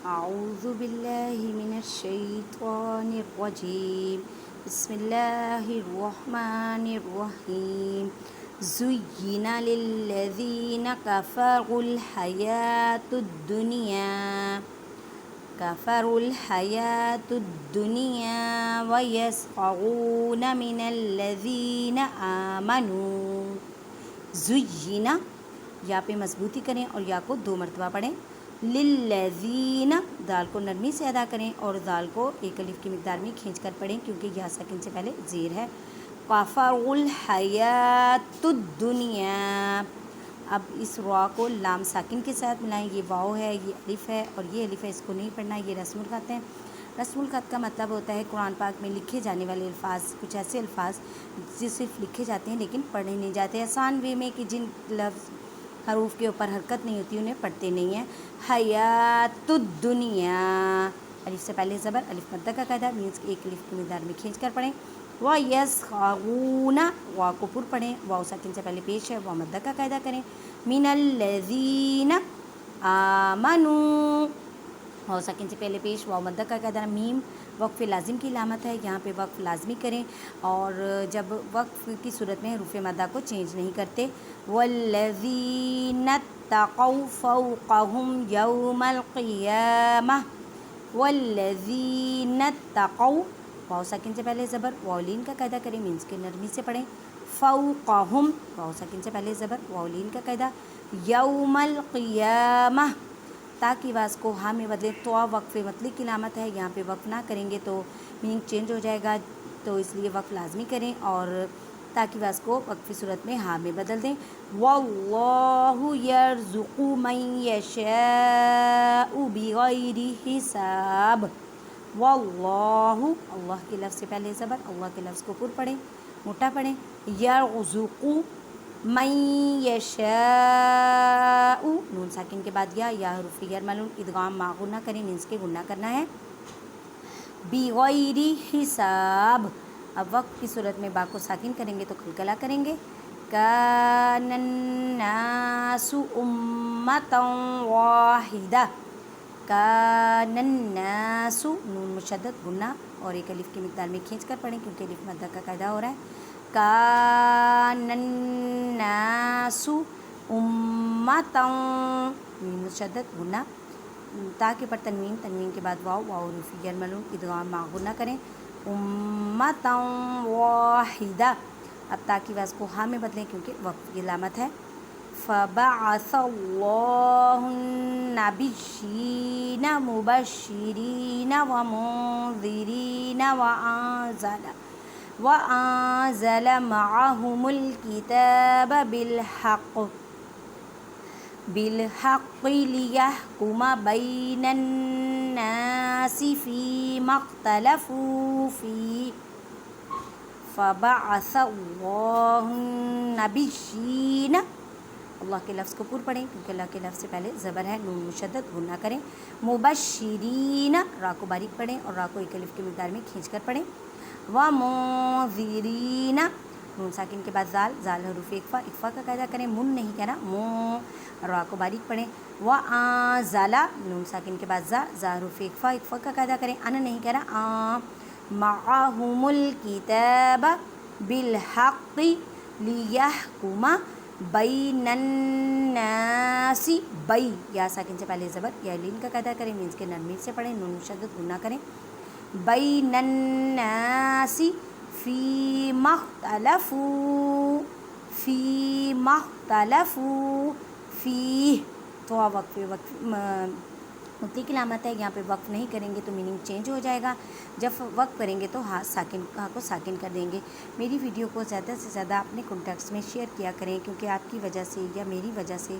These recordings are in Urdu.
أعوذ بالله من الشيطان الرجيم بسم الله الرحمن الرحيم زين للذين كفروا الحياة الدنيا ويسخرون من الذين آمنوا زين یا پہ مضبوطی کریں اور یا کو 2 مرتبہ پڑھیں. للذین دال کو نرمی سے ادا کریں اور دال کو ایک الف کی مقدار میں کھینچ کر پڑھیں کیونکہ یا ساکن سے پہلے زیر ہے. کفروا الحیات الدنیا. اب اس را کو لام ساکن کے ساتھ ملائیں. یہ واو ہے، یہ الف ہے اور یہ الف ہے، اس کو نہیں پڑھنا. یہ رسم الخط ہے. رسم الخط کا مطلب ہوتا ہے قرآن پاک میں لکھے جانے والے الفاظ، کچھ ایسے الفاظ جو صرف لکھے جاتے ہیں لیکن پڑھے نہیں جاتے. آسان وے میں کہ جن لفظ حروف کے اوپر حرکت نہیں ہوتی انہیں پڑھتے نہیں ہیں. حیات الدنیا الف سے پہلے زبر، الف مدہ کا قاعدہ مینس ایک الف کی مقدار میں کھینچ کر پڑھیں. وَيَسْخَرُونَ وا کو پر پڑھیں، واو ساکن سے پہلے پیش ہے، وا مدہ کا قاعدہ کریں. مِنَ الَّذِينَ آمَنُوا واو ساکن سے پہلے پیش، واو مدہ کا قاعدہ. میم وقف لازم کی علامت ہے، یہاں پہ وقف لازمی کریں اور جب وقف کی صورت میں حروف مدہ کو چینج نہیں کرتے. وَالَّذِينَ اتَّقَوْا فَوْقَهُمْ يَوْمَ الْقِيَامَةِ وَالَّذِينَ اتَّقَوْا واو ساکن سے پہلے زبر، واولین کا قاعدہ کریں مینس کے نرمی سے پڑھیں. فوقہم واو ساکن سے پہلے زبر، واولین کا قاعدہ. یوم القیامہ تا کی آواز کو ہاں میں بدلیں. تو وقف مطلق کی علامت ہے، یہاں پہ وقف نہ کریں گے تو میننگ چینج ہو جائے گا، تو اس لیے وقف لازمی کریں اور تا کی آواز کو وقفی صورت میں ہاں میں بدل دیں. واللہ یرزق من یشاء بغیر حساب. واللہ اللہ کے لفظ سے پہلے زبر، اللہ کے لفظ کو پر پڑھیں، موٹا پڑھیں. یرزق من یشاء نون ساکن کے بعد یا حروف یرملون ادغام مع غنہ کریں مینس کے غنہ کرنا ہے. بغیر حساب اب وقت کی صورت میں با کو ساکن کریں گے تو قلقلہ کریں گے. کان الناس امۃ واحدہ. کان الناس نون مشدد غنہ اور ایک الف کی مقدار میں کھینچ کر پڑھیں کیونکہ الف مدہ کا قاعدہ ہو رہا ہے. کان الناس امۃ نون مشدد غنہ تا کے پر تنوین کے بعد واو حروف یرملون ادغام مع غنہ کریں. امۃ واحدہ اب تا کی آواز کو ہاں میں بدلیں کیونکہ وقف کی علامت ہے. فبعث اللہ النبیین مبشرین ومنذرین وأنزل معهم الكتاب بالحق ليحكم بين الناس فيما اختلفوا فيه. فبعث اللہ النبیین اللہ کے لفظ کو پر پڑھیں کیونکہ اللہ کے لفظ سے پہلے زبر ہے، نون مشدد غنہ کریں. مبشرین را کو باریک پڑھیں اور را کو ایک الف کی مقدار میں کھینچ کر پڑھیں. ومنذرین نون ساکن کے بعد زال حروف اقفا کا قاعدہ کریں. من نہیں کہنا، مو را کو باریک پڑھیں. وانزل نون ساکن کے بعد زا حروف اقفا کا قاعدہ کریں. ان نہیں کہنا، معهم الکتاب بالحق لیحکم بین الناس. بئی یا ساکن سے پہلے زبر یا لین کا قاعدہ کریں مینس کے نرمی سے پڑھیں، نون مشدد غنہ کریں. بین الناس فیما اختلفوا فیہ تو وقف مطلق کی علامت ہے، یہاں پہ وقف نہیں کریں گے تو میننگ چینج ہو جائے گا. جب وقف کریں گے تو ہاں کو ساکن کر دیں گے. میری ویڈیو کو زیادہ سے زیادہ اپنے کانٹیکٹس میں شیئر کیا کریں کیونکہ آپ کی وجہ سے یا میری وجہ سے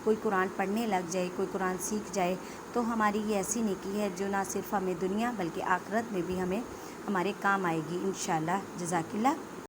کوئی قرآن پڑھنے لگ جائے، کوئی قرآن سیکھ جائے تو ہماری یہ ایسی نیکی ہے جو نہ صرف ہمیں دنیا بلکہ آخرت میں بھی ہمارے کام آئے گی انشاءاللہ. جزاک اللہ.